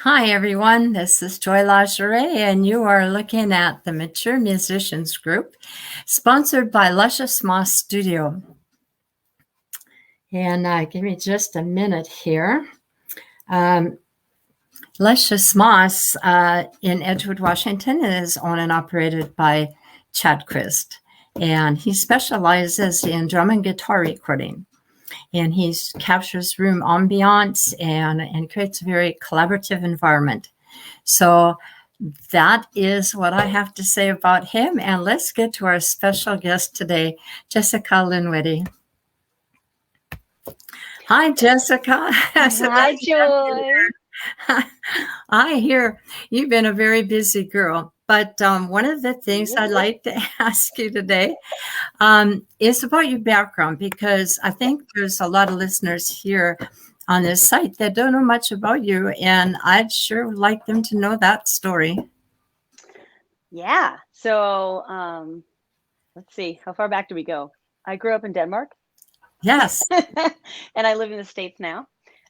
Hi, everyone. This is Joy Lageray, and you are looking at the Mature Musicians Group, sponsored by Luscious Moss Studio. And give me just a minute here. Luscious Moss in Edgewood, Washington is owned and operated by Chad Christ, and he specializes in drum and guitar recording. And he captures room ambiance and creates a very collaborative environment. So that is what I have to say about him. And let's get to our special guest today, Jessica Lynne Witty. Hi, Jessica. Hi, Joy. I hear you've been a very busy girl, but one of the things I'd like to ask you today is about your background, because I think there's a lot of listeners here on this site that don't know much about you, and I'd sure like them to know that story. Yeah. So let's see. How far back do we go? I grew up in Denmark. Yes. And I live in the States now.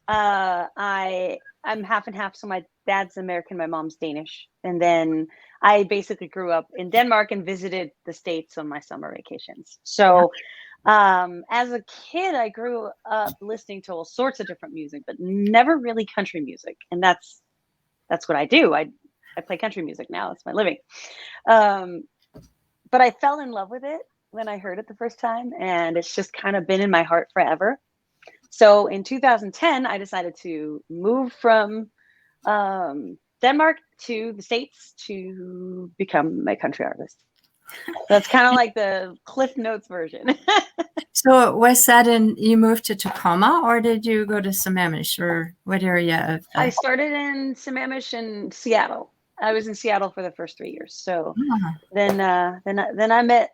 I'm half and half. So my dad's American, my mom's Danish. And then I basically grew up in Denmark and visited the States on my summer vacations. So as a kid, I grew up listening to all sorts of different music, but never really country music. And that's what I do. I play country music now. It's my living. But I fell in love with it when I heard it the first time, and it's just kind of been in my heart forever. So in 2010, I decided to move from Denmark to the States to become a country artist. That's kind of like the Cliff Notes version. So was that you moved to Tacoma, or did you go to Sammamish, or what area of I started in Sammamish and Seattle. I was in Seattle for the first 3 years. So then I met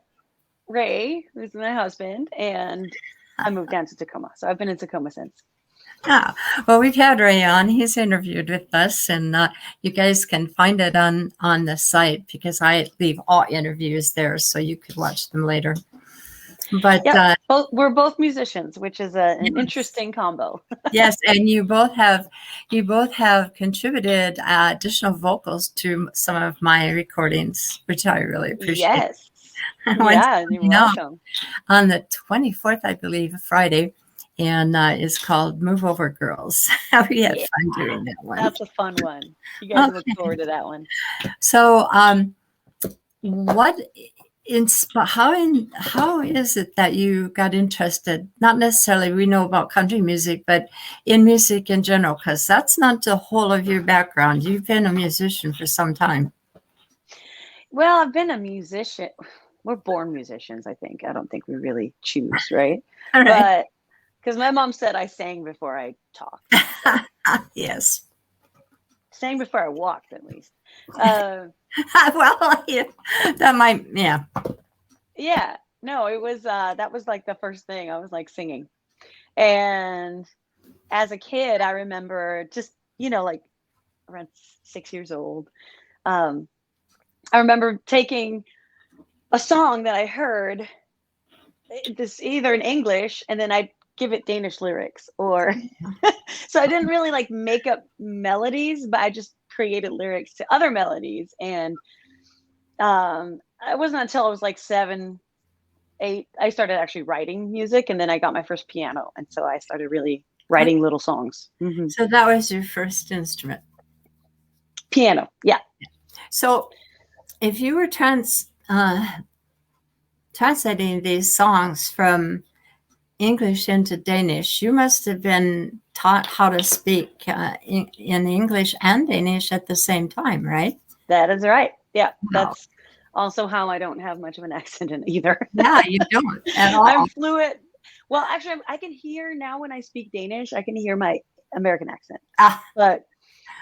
Ray, who's my husband, and I moved down to Tacoma. So I've been in Tacoma since. Ah, well, we've had Ray on. He's interviewed with us, and you guys can find it on the site, because I leave all interviews there, so you could watch them later. But we're both musicians, which is an interesting combo. Yes, and you both have contributed additional vocals to some of my recordings, which I really appreciate. Yes. Yeah, you're welcome. On the 24th, I believe, Friday, and is called Move Over Girls. We had fun doing that one. That's a fun one. You guys look forward to that one. So how is it that you got interested, not necessarily we know about country music, but in music in general? Because that's not the whole of your background. You've been a musician for some time. Well, I've been a musician. We're born musicians, I think. I don't think we really choose, right? But because my mom said I sang before I talked. Yes. Sang before I walked, at least. Well, yeah, that might, yeah. Yeah. No, it was, that was like the first thing. I was like singing. And as a kid, I remember just, like around 6 years old. I remember taking a song that I heard, this either in English, and then I'd give it Danish lyrics, or so I didn't really like make up melodies, but I just created lyrics to other melodies. And it wasn't until I was like 7, 8, I started actually writing music, and then I got my first piano, and so I started really writing little songs. Mm-hmm. So that was your first instrument? Piano, yeah. So if you were translating these songs from English into Danish, you must have been taught how to speak in English and Danish at the same time, right? That is right. Yeah, wow. That's also how I don't have much of an accent in either. Yeah, you don't at all. I'm fluent. Well, actually, I can hear now when I speak Danish, I can hear my American accent. But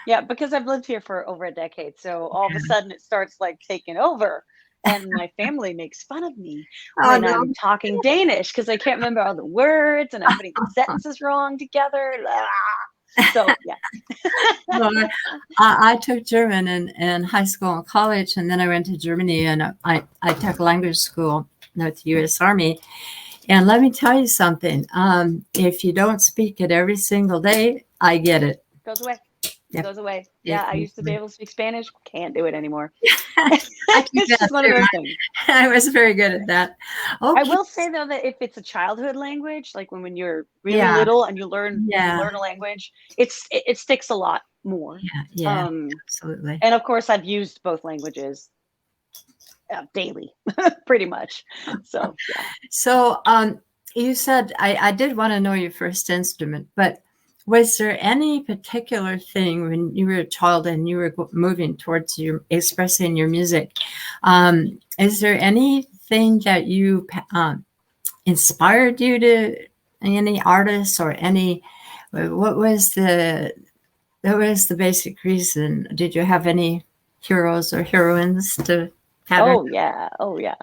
yeah, because I've lived here for over a decade. So all of a sudden it starts like taking over. And my family makes fun of me when I'm talking Danish, because I can't remember all the words and I'm putting the sentences wrong together. So, yeah. Well, I took German in high school and college, and then I went to Germany, and I took language school at the U.S. Army. And let me tell you something. If you don't speak it every single day, I get it. Goes away. Yep. Goes away. Yeah, Yeah, I used to be able to speak Spanish. Can't do it anymore. I can do It's that just one of too. those things. I was very good at that. I Okay. will say though that if it's a childhood language, like when you're really Yeah. little and you learn Yeah. a language, it sticks a lot more. Yeah. Yeah. Um, Absolutely. and of course, I've used both languages daily, pretty much. So yeah. So, you said I did want to know your first instrument, but was there any particular thing when you were a child and you were moving towards your expressing your music? Is there anything that you inspired you to any artists or any? What was the basic reason? Did you have any heroes or heroines to pattern? Oh yeah. Oh yeah.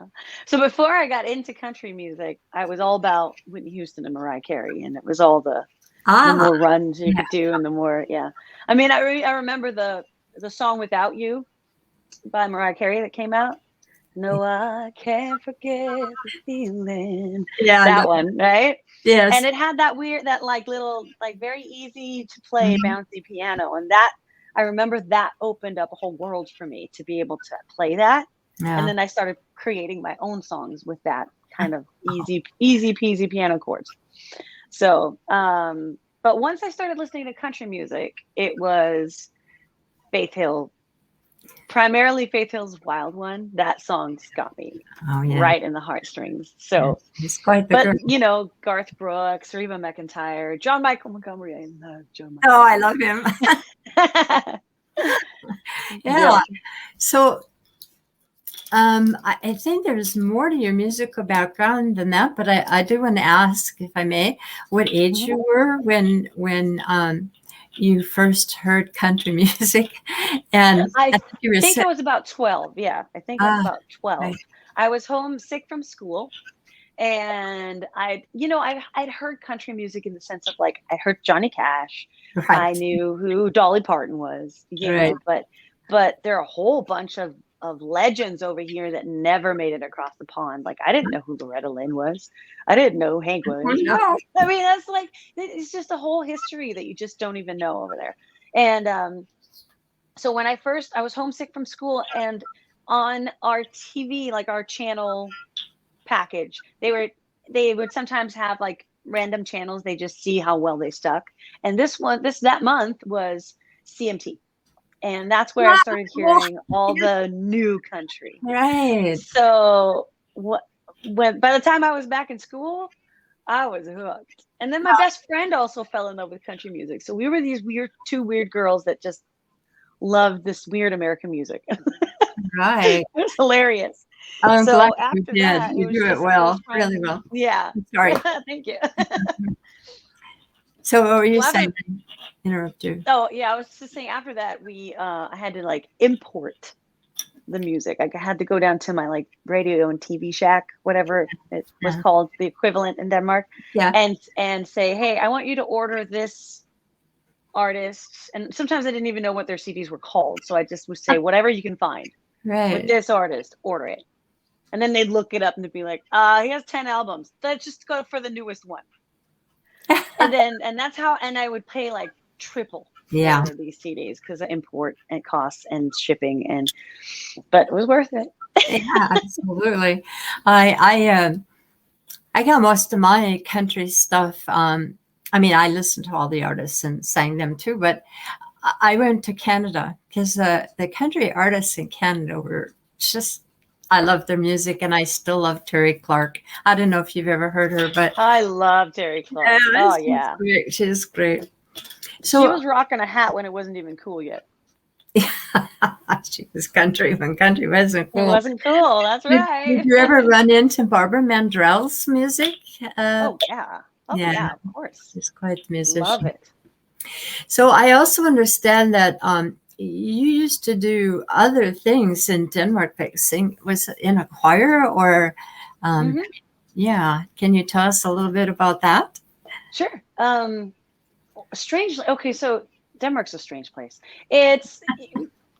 So before I got into country music, I was all about Whitney Houston and Mariah Carey, and it was all the more runs you could do, and the more I mean, I remember the song "Without You" by Mariah Carey that came out. No, I can't forget the feeling. Yeah, That one, right? yes. And it had that like little, like very easy to play Mhm. bouncy piano, and that I remember that opened up a whole world for me to be able to play that. And Yeah. then I started creating my own songs with that kind of easy peasy piano chords. So, but once I started listening to country music, it was Faith Hill, primarily Faith Hill's Wild One. That song's got me Oh yeah. right in the heartstrings. Yeah. So, He's quite the but girl. Garth Brooks, Reba McEntire, John Michael Montgomery. I love John Michael. Oh, I love him. Yeah. So, I think there's more to your musical background than that, but I do want to ask, if I may, what age you were when you first heard country music, and I think you were think I was about 12. Yeah, I think I was about 12. right. I was homesick from school, and I'd heard country music in the sense of like I heard Johnny Cash. Right. I knew who Dolly Parton was, Right. but there are a whole bunch of legends over here that never made it across the pond. Like I didn't know who Loretta Lynn was. I didn't know who Hank Williams was. No. I mean, that's like it's just a whole history that you just don't even know over there. And so when I was homesick from school, and on our TV, like our channel package, they would sometimes have like random channels. They just see how well they stuck. And that month was CMT. And that's where I started hearing all the new country. Right. So when by the time I was back in school, I was hooked. And then my best friend also fell in love with country music. So we were these two weird girls that just loved this weird American music. Right. It was hilarious. I'm So glad after you did. that, You do it well, really well. Yeah. Sorry. Thank you. So what were you Well, saying? Interrupt you. Oh yeah, I was just saying after that I had to like import the music. I had to go down to my like radio and TV shack, whatever it was called, the equivalent in Denmark. Yeah. And say, hey, I want you to order this artist. And sometimes I didn't even know what their CDs were called. So I just would say, whatever you can find with this artist, order it. And then they'd look it up and they'd be like, he has 10 albums. Let's just go for the newest one. and that's how, and I would pay like triple for these CDs because of import and costs and shipping, but it was worth it. Yeah, absolutely. I got most of my country stuff. I mean, I listened to all the artists and sang them too, but I went to Canada because the country artists in Canada were just, I love their music, and I still love Terry Clark. I don't know if you've ever heard her, but I love Terry Clark. She's great. So she was rocking a hat when it wasn't even cool yet. She was country when country wasn't cool. It wasn't cool. That's right. Did you ever run into Barbara Mandrell's music? Oh yeah, of course. She's quite the musician. Love it. So I also understand that you used to do other things in Denmark, like sing. Was it in a choir or? Yeah. Can you tell us a little bit about that? Sure. Strangely, okay, so Denmark's a strange place.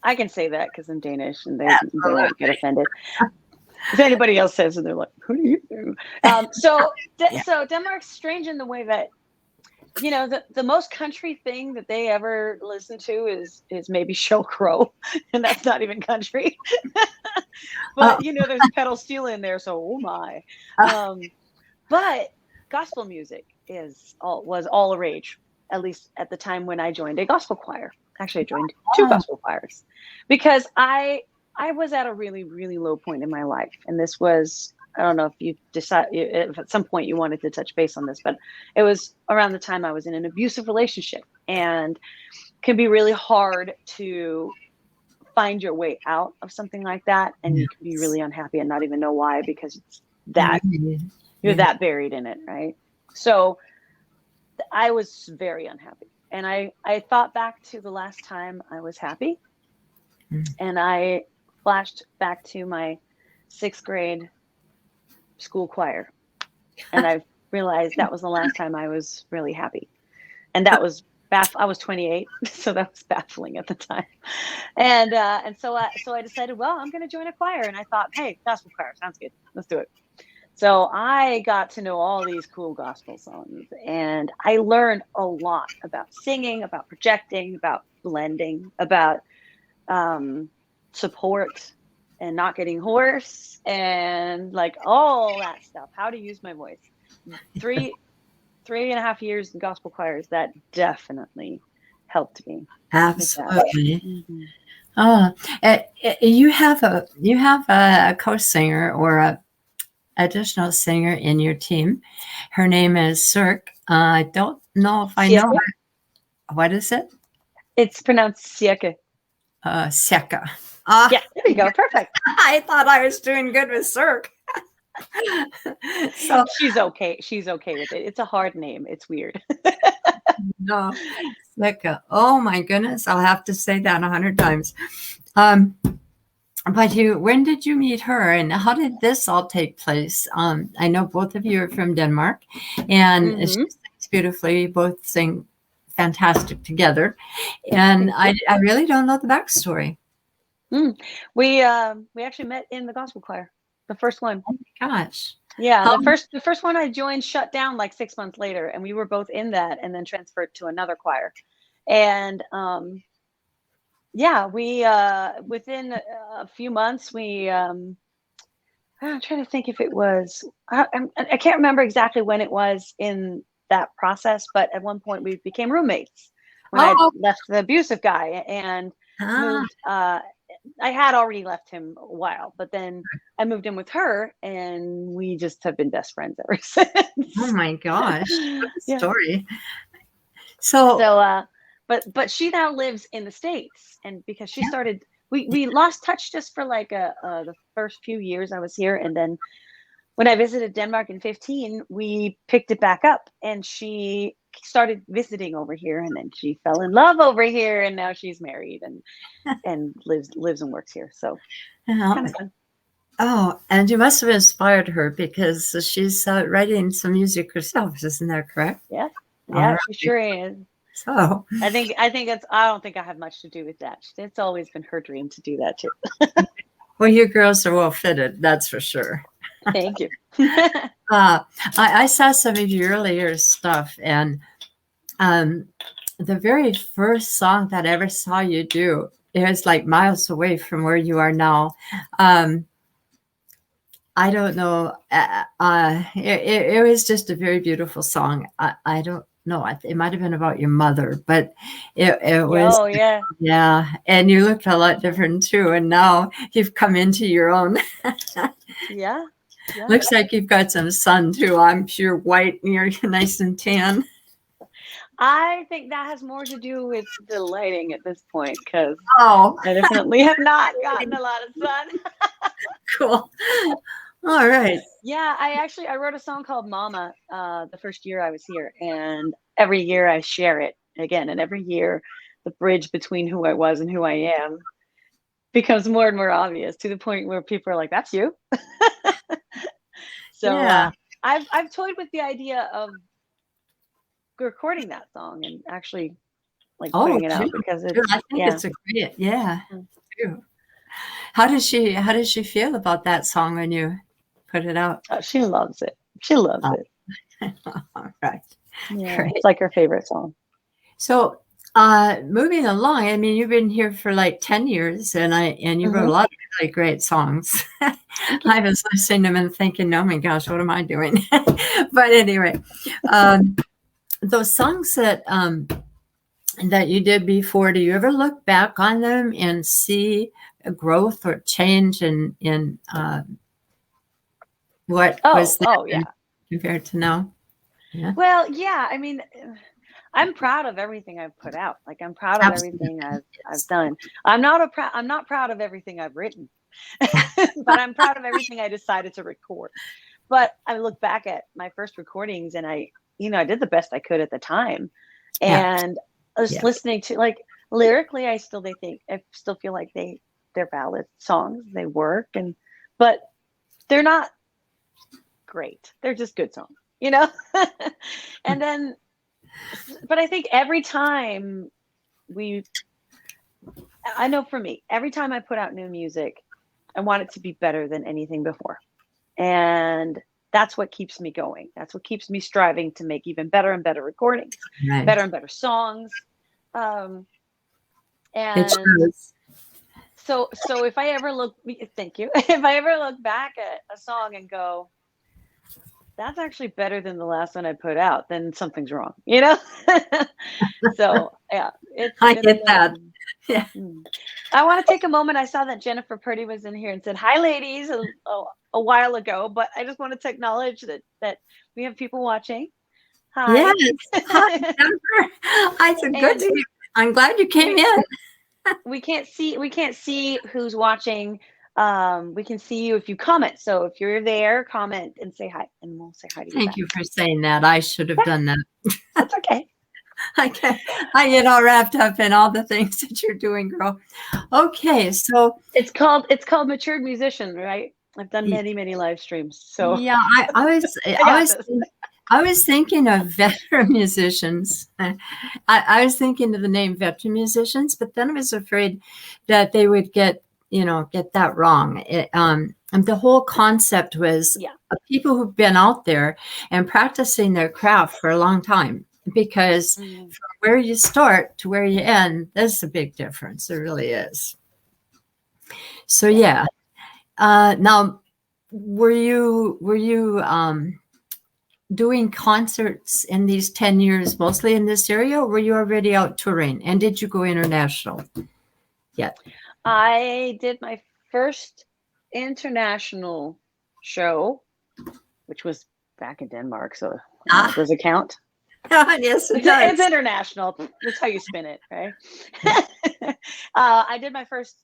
I can say that because I'm Danish and they won't get offended. If anybody else says it, they're like, who do you do? So Denmark's strange in the way that the most country thing that they ever listen to is maybe Show Crow, and that's not even country. Oh, But there's pedal steel in there, so oh my. Um, but gospel music was all the rage, at least at the time when I joined a gospel choir. Actually, I joined two oh, gospel choirs because I was at a really, really low point in my life, and this was, I don't know if you decide if at some point you wanted to touch base on this, but it was around the time I was in an abusive relationship, and can be really hard to find your way out of something like that, and you can be yes. really unhappy and not even know why, because it's that Mhm. you're Yeah. that buried in it, right? So I was very unhappy, and I thought back to the last time I was happy, Mm. and I flashed back to my 6th grade school choir, and I realized that was the last time I was really happy, and that was I was 28, so that was baffling at the time. And so I decided, well, I'm going to join a choir, and I thought, hey, gospel choir sounds good, let's do it. So I got to know all these cool gospel songs, and I learned a lot about singing, about projecting, about blending, about support and not getting hoarse, and like all that stuff, how to use my voice. Three and a half years in gospel choirs, that definitely helped me with that. Absolutely. Hmm. Oh, you have a co-singer or a additional singer in your team. Her name is Cirque. I don't know if I know Sieke. her. What is it? It's pronounced Sieke. Seka. Ah, Yeah, there you go. Perfect. I thought I was doing good with Cirque. So She's okay. She's okay with it. It's a hard name. It's weird. no, Seka. Oh my goodness, I'll have to say that 100 times. Um, but when did you meet her, and how did this all take place? I know both of you are from Denmark, and she Hmm. sings beautifully. You both sing fantastic together, and Thank I, you. I really don't know the backstory. Mm. We actually met in the gospel choir, the first one. Oh my gosh. Yeah, How, the first one I joined shut down like 6 months later, and we were both in that, and then transferred to another choir. And yeah, we within a few months I'm trying to think if it was I can't remember exactly when it was in that process, but at one point we became roommates when I oh, left the abusive guy and ah, moved. I had already left him a while, but then I moved in with her, and we just have been best friends ever oh since. my gosh. What a Yeah. story. So, So, but she now lives in the States, and because she yeah. started, we lost touch just for like the first few years I was here, and then when I visited Denmark in 15, we picked it back up, and she started visiting over here, and then she fell in love over here, and now she's married and lives and works here. So it's Yeah. kind of fun. Oh, and you must have inspired her because she's writing some music herself. Isn't that correct? Yeah, All yeah, she right. sure is. So, I think it's. I don't think I have much to do with that. It's always been her dream to do that too. well, you girls are well fitted, that's for sure. Thank you. Uh, I saw some of your earlier stuff, and um, the very first song that I ever saw you do, it was like miles away from where you are now. Um, I don't know. It was just a very beautiful song. I don't know. It might have been about your mother, but it was, Oh yeah, yeah. And you looked a lot different too. And now you've come into your own. yeah, yeah. Looks like you've got some sun too. I'm pure white and you're nice and tan. I think that has more to do with the lighting at this point, because Oh, I definitely have not gotten a lot of sun. cool. All right. Yeah, I wrote a song called Mama the first year I was here, and every year I share it again, and every year the bridge between who I was and who I am becomes more and more obvious, to the point where people are like, "That's you." So Yeah. I've toyed with the idea of recording that song and actually like Oh, putting it out, because it's, I think yeah. it's a great, yeah. Mm. True. How does she feel about that song when you put it out? Oh, she loves it. She loves Oh, it. all right. Yeah, Great. it's like her favorite song. So, moving along, I mean, you've been here for like 10 years and you wrote a lot of really great songs. I was listening to them and thinking, oh my gosh, what am I doing? But anyway, those songs that you did before, do you ever look back on them and see a growth or change in what was Oh, then yeah. compared to now? Yeah, Well, yeah. I mean, I'm proud of everything I've put out. Like, I'm proud of absolutely. everything I've Yes. done. I'm not proud of everything I've written, but I'm proud of everything I decided to record. But I look back at my first recordings, and I did the best I could at the time. Yeah. And I was Yeah. listening to, like, lyrically, I still feel like they're valid songs. They work, but they're not great. They're just good songs, you know? And then, but I think every time I know for me, every time I put out new music, I want it to be better than anything before. And that's what keeps me going. That's what keeps me striving to make even better and better recordings, Right. better and better songs. It And shows. so if I ever thank you. If I ever look back at a song and go, that's actually better than the last one I put out, then something's wrong, you know? So yeah, I get that. Yeah. I want to take a moment. I saw that Jennifer Purdy was in here and said, "Hi, ladies," a while ago, but I just wanted to acknowledge that we have people watching. Hi. Yes. Hi, Jennifer. I said, good And to you. I'm glad you came in. we can't see who's watching. We can see you if you comment. So if you're there, comment and say hi, and we'll say hi to you Thank back. you for saying that. I should have done that. That's okay. I get all wrapped up in all the things that you're doing, girl. Okay, so It's called Matured Musician, right? I've done many live streams. So yeah, I was thinking of veteran musicians. I was thinking of the name veteran musicians, but then I was afraid that they would get that wrong. And the whole concept was people who've been out there and practicing their craft for a long time. Because from where you start to where you end, there's a big difference. There really is. So yeah. Now, were you doing concerts in these 10 years mostly in this area, or were you already out touring? And did you go international yet? I did my first international show, which was back in Denmark. So does it count? Yes, it does. It's international. That's how you spin it, right? I did my first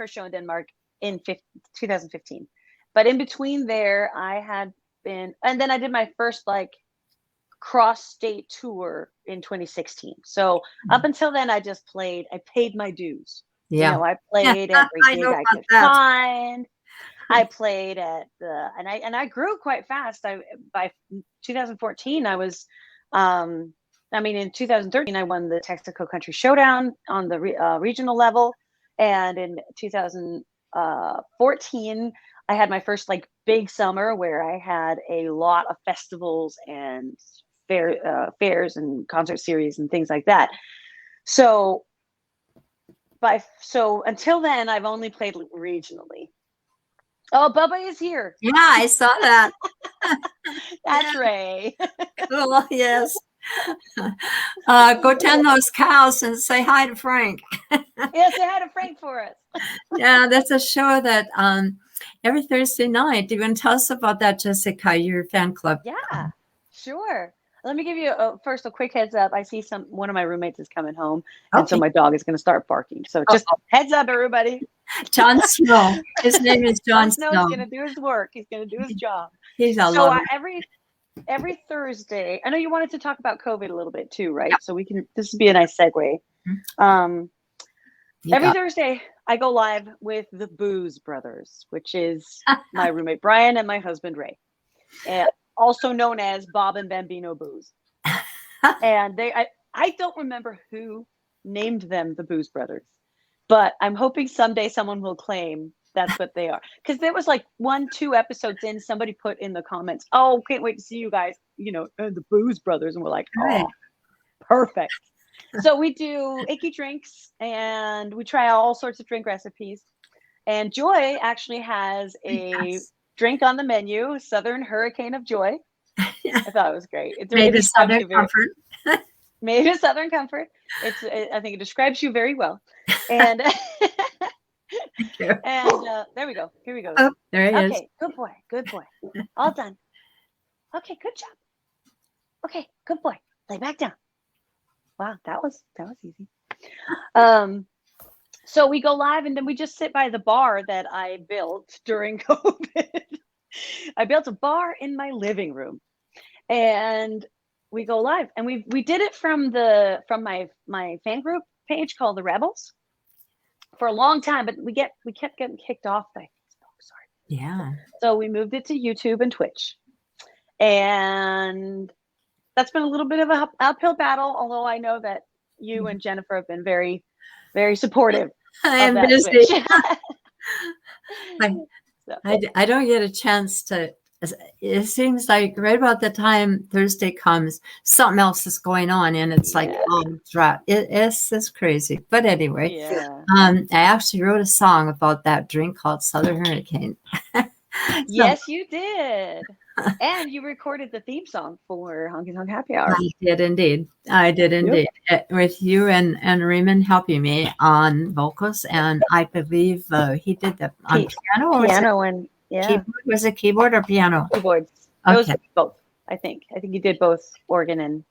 show in Denmark in 2015, but in between there, I had been, and then I did my first like cross-state tour in 2016. So up until then, I just played. I paid my dues. Yeah, I played every gig I could find. I played at and I grew quite fast. By 2014, I was. In 2013, I won the Texaco Country Showdown on the regional level, and in 2014, I had my first like big summer where I had a lot of festivals and fairs and concert series and things like that. So until then, I've only played regionally. Oh, Bubba is here. Yeah, I saw that. That's Ray. Cool. Yes. Go tend those cows and say hi to Frank. Yeah, say hi to Frank for us. Yeah, that's a show that every Thursday night. Do you want to tell us about that, Jessica, your fan club? Yeah, sure. Let me give you first a quick heads up. I see one of my roommates is coming home, and so my dog is going to start barking. So just heads up, everybody. John Snow. His name is John Snow. He's going to do his work. He's going to do his job. He's a so every Thursday. I know you wanted to talk about COVID a little bit too, right? Yeah. So this would be a nice segue. Every Thursday, I go live with the Booze Brothers, which is my roommate Brian and my husband Ray, also known as Bob and Bambino Booze. And I don't remember who named them the Booze Brothers, but I'm hoping someday someone will claim that's what they are. Because there was like 1-2 episodes in, somebody put in the comments, "Oh, can't wait to see you guys." the Booze Brothers. And we're like, Right. oh, perfect. So we do icky drinks and we try all sorts of drink recipes. And Joy actually has a Yes. drink on the menu, Southern Hurricane of Joy. I thought it was great. It Made a describes Southern you very, comfort. made of Southern comfort. I think it describes you very well. And Thank you. and there we go. Here we go. Oh, there he is. Okay, good boy, good boy. All done. Okay, good job. Okay, good boy. Lay back down. Wow, that was easy. So we go live and then we just sit by the bar that I built during COVID. I built a bar in my living room and we go live and we did it from my fan group page called The Rebels for a long time, but we kept getting kicked off by Facebook. Sorry. Yeah. So we moved it to YouTube and Twitch. And that's been a little bit of an uphill battle, although I know that you and Jennifer have been very, very supportive. I am that busy. switch. So. I don't get a chance to. It seems like right about the time Thursday comes, something else is going on, and it's like, oh, drat. It's crazy. But anyway, I actually wrote a song about that drink called Southern Hurricane. Yes, you did. And you recorded the theme song for Honky Tonk Happy Hour. I did indeed. With you and Raymond helping me on vocals, and I believe he did the on piano. And keyboard. Was it keyboard or piano? Keyboards. Okay. Both. I think you did both organ and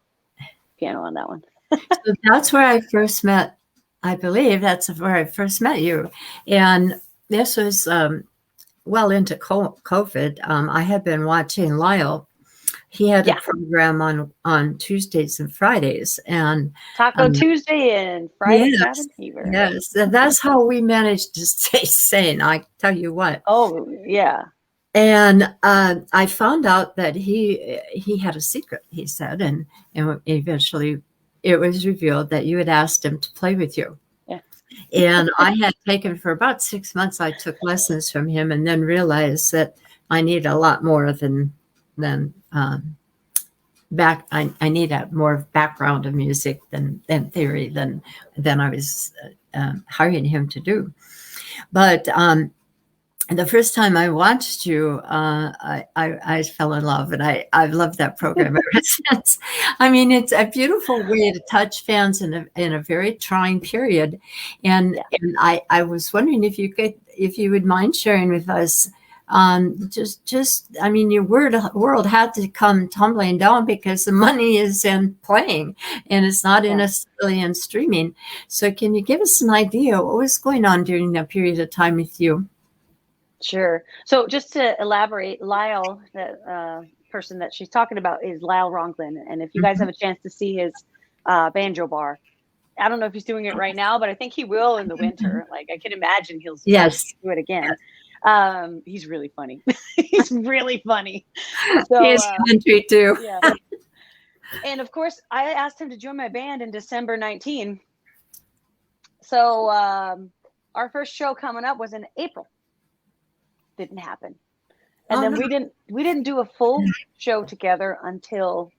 piano on that one. So that's where I first met. I believe that's where I first met you, and this was well into COVID. I had been watching Lyle. He had a program on Tuesdays and Fridays, and Taco Tuesday and Friday Cabin Fever. Yes, that's how we managed to stay sane. I tell you what. Oh yeah. And I found out that he had a secret. He said, and eventually it was revealed that you had asked him to play with you. Yeah. And I had taken for about 6 months. I took lessons from him, and then realized that I need a lot more than I need a more background of music than theory than I was hiring him to do. But the first time I watched you, I fell in love, and I've loved that program ever since. I mean, it's a beautiful way to touch fans in a very trying period, and I was wondering if you would mind sharing with us. I mean, your world had to come tumbling down because the money is in playing and it's not necessarily in streaming. So can you give us an idea what was going on during that period of time with you? Sure. So just to elaborate, Lyle, the person that she's talking about is Lyle Ronglin. And if you guys have a chance to see his banjo bar, I don't know if he's doing it right now, but I think he will in the winter. Like I can imagine he'll do it again. He's really funny. He's really funny. So, he's country too. Yeah. And of course, I asked him to join my band in December 19. So our first show coming up was in April. Didn't happen. And then we didn't do a full show together until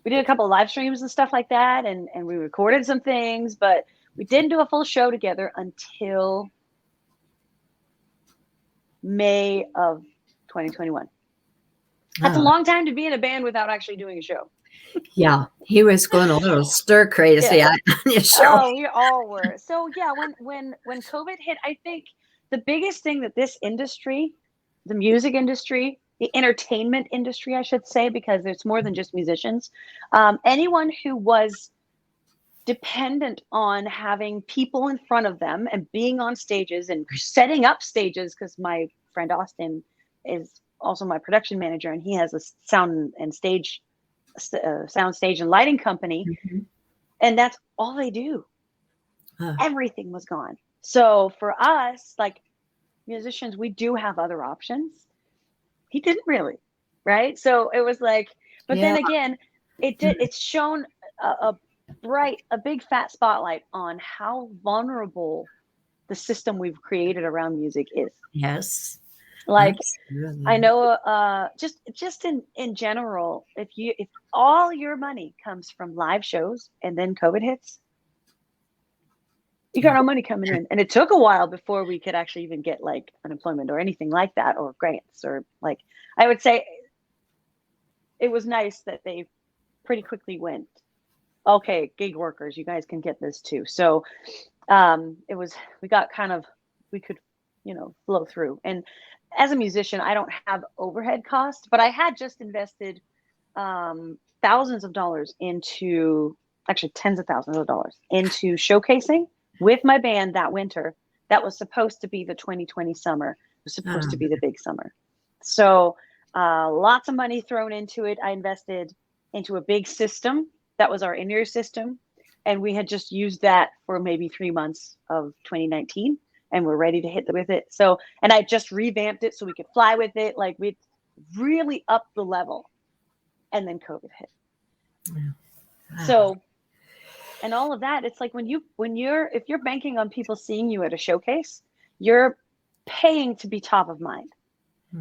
we did a couple of live streams and stuff like that, and we recorded some things, but we didn't do a full show together until May of 2021. That's a long time to be in a band without actually doing a show. Yeah, he was going a little stir crazy on your show. Oh, we all were. So yeah, when COVID hit, I think the biggest thing that this industry, the music industry, the entertainment industry, I should say, because it's more than just musicians, anyone who was dependent on having people in front of them and being on stages and setting up stages, because my friend Austin is also my production manager and he has a sound stage and lighting company, and that's all they do. Everything was gone. So for us, like musicians, we do have other options. He didn't really, right? So it was like, but then again, it's shown a big fat spotlight on how vulnerable the system we've created around music is. Yes. Like, I Absolutely. know, just in general, if all your money comes from live shows and then COVID hits, you got Yeah. no money coming in. And it took a while before we could actually even get like unemployment or anything like that, or grants, or like, I would say it was nice that they pretty quickly went, okay, gig workers, you guys can get this too. So it was, we got kind of, we could, flow through. And as a musician, I don't have overhead costs, but I had just invested thousands of dollars into, actually tens of thousands of dollars into showcasing with my band that winter. That was supposed to be the 2020 summer. It was supposed to be the big summer. So lots of money thrown into it. I invested into a big system that was our in-ear system. And we had just used that for maybe 3 months of 2019, and we're ready to hit with it. So, and I just revamped it so we could fly with it. Like, we really upped the level, and then COVID hit. So, and all of that, it's like if you're banking on people seeing you at a showcase, you're paying to be top of mind.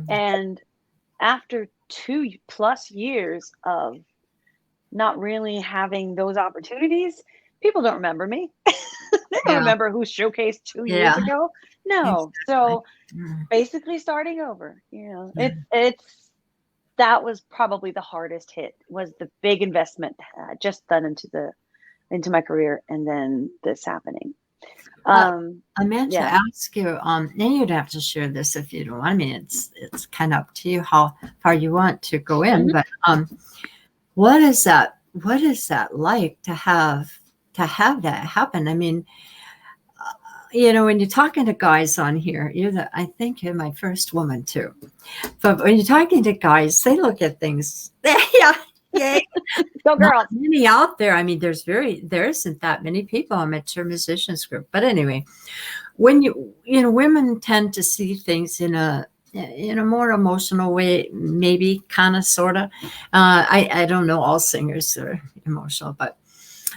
And after 2+ years of not really having those opportunities, people don't remember me. They don't Yeah. remember who showcased 2 years Yeah. ago. No. Exactly. So basically starting over, it's that was probably the hardest hit, was the big investment just done into my career, and then this happening. I meant to Yeah. ask you, and you'd have to share this if you don't want. I mean, it's kind of up to you how far you want to go in, Mhm. but what is that? What is that like to have that happen? I mean, when you're talking to guys on here, I think you're my first woman too. But when you're talking to guys, they look at things. Yeah, yay. Go Not girls. many out there. I mean, there isn't that many people on Mature Musicians Group. But anyway, when women tend to see things in a more emotional way, maybe, kind of, sort of. I don't know all singers are emotional, but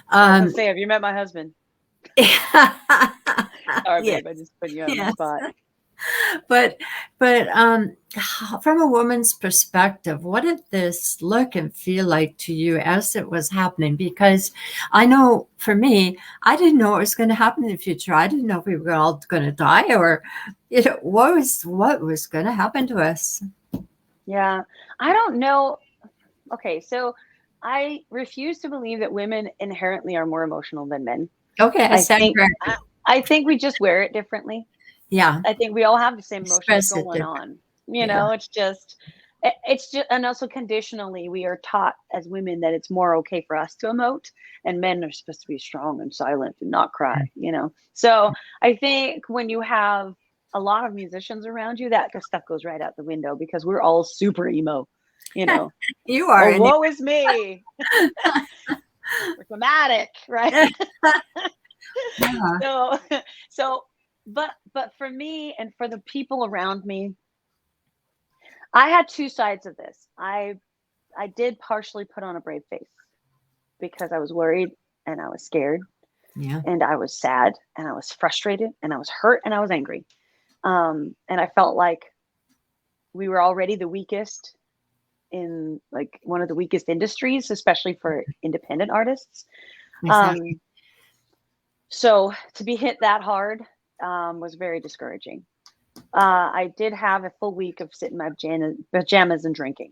I was gonna say, have you met my husband? Sorry, yes, babe, I just put you on the yes. spot. But from a woman's perspective, what did this look and feel like to you as it was happening? Because I know for me, I didn't know what was going to happen in the future. I didn't know if we were all going to die, or what was going to happen to us. Yeah. I don't know. Okay, so I refuse to believe that women inherently are more emotional than men. Okay, I I stand think corrected. I think we just wear it differently. Yeah, I think we all have the same emotions express it going different. on. Yeah, It's just, and also conditionally, we are taught as women that it's more okay for us to emote, and men are supposed to be strong and silent and not cry. So I think when you have a lot of musicians around you, that stuff goes right out the window, because we're all super emo, you know. you are. Oh, And woe is me. We're dramatic, right? yeah, So, so, but for me and for the people around me, I had two sides of this. I did partially put on a brave face, because I was worried, and I was scared, yeah, and I was sad, and I was frustrated, and I was hurt, and I was angry. And I felt like we were already the weakest in, like, one of the weakest industries, especially for independent artists. exactly. Um, so to be hit that hard was very discouraging. I did have a full week of sitting in my pajamas and drinking,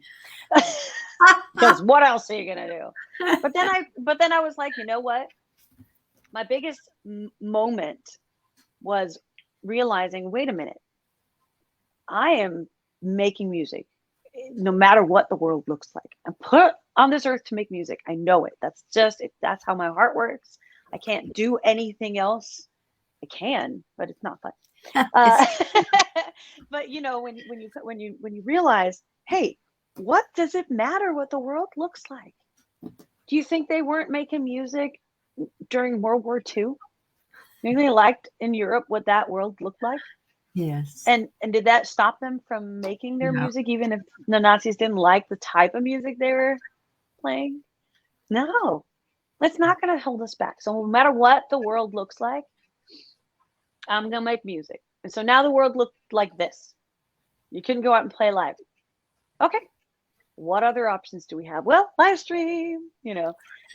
because what else are you gonna do? But then I was like, you know what? My biggest moment was realizing, wait a minute, I am making music, no matter what the world looks like. I'm put on this earth to make music. I know it. That's how my heart works. I can't do anything else. I can, but it's not fun. Uh, It's but when you realize, hey, what does it matter what the world looks like? Do you think they weren't making music during World War II? Maybe they liked in Europe what that world looked like. yes. And did that stop them from making their Yeah. music, even if the Nazis didn't like the type of music they were playing? No, that's not going to hold us back. So no matter what the world looks like, I'm going to make music. And so now the world looked like this. You couldn't go out and play live. Okay. What other options do we have? Well, live stream,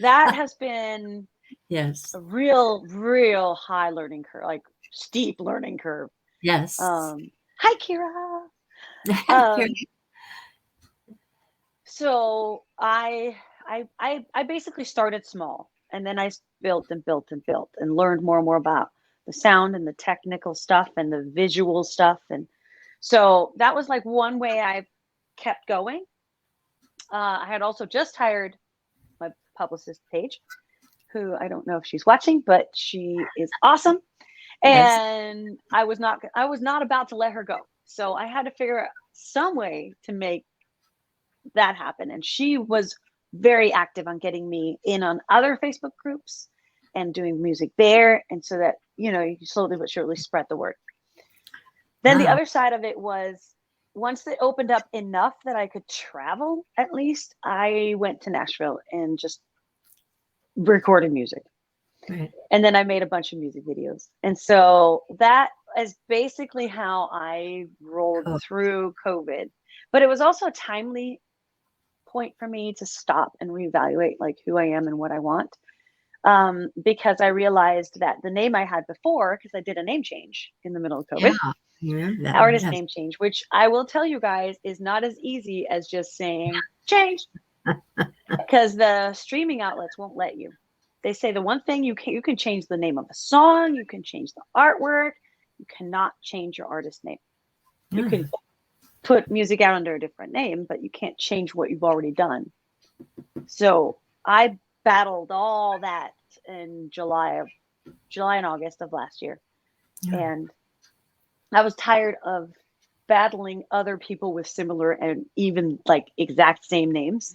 that has been Yes. a real high learning curve, like steep learning curve. Yes. Hi, Kira. So I basically started small, and then I built and built and built and learned more and more about the sound and the technical stuff and the visual stuff. And so that was like one way I kept going. I had also just hired my publicist, Paige, who I don't know if she's watching, but she is awesome. And yes. I was not about to let her go. So I had to figure out some way to make that happen. And she was very active on getting me in on other Facebook groups and doing music there. And so that, you slowly but surely spread the word. Then the other side of it was, once it opened up enough that I could travel, at least, I went to Nashville and just recorded music. Right. And then I made a bunch of music videos. And so that is basically how I rolled through COVID. But it was also a timely point for me to stop and reevaluate like who I am and what I want. Because I realized that the name I had before, because I did a name change in the middle of COVID. Yeah. Artist name change, which I will tell you guys is not as easy as just saying change, because the streaming outlets won't let you. They say the one thing you can change the name of a song, you can change the artwork, you cannot change your artist name. You can put music out under a different name, but you can't change what you've already done. So I battled all that in July and August of last year. And I was tired of battling other people with similar and even like exact same names.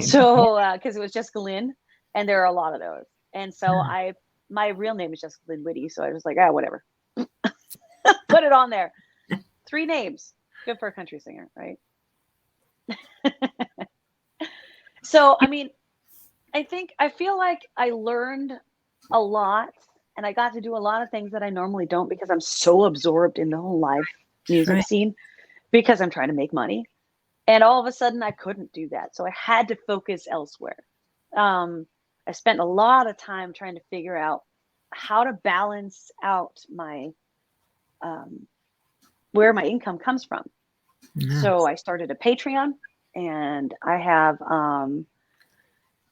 So, because it was Jessica Lynne, and there are a lot of those. And so my real name is Jessica Lynne Witty. So I was like, whatever. Put it on there. 3 names. Good for a country singer, right? So, I mean, I feel like I learned a lot, and I got to do a lot of things that I normally don't, because I'm so absorbed in the whole live music scene, because I'm trying to make money. And all of a sudden I couldn't do that. So I had to focus elsewhere. I spent a lot of time trying to figure out how to balance out my, where my income comes from. Nice. So I started a Patreon, and I have a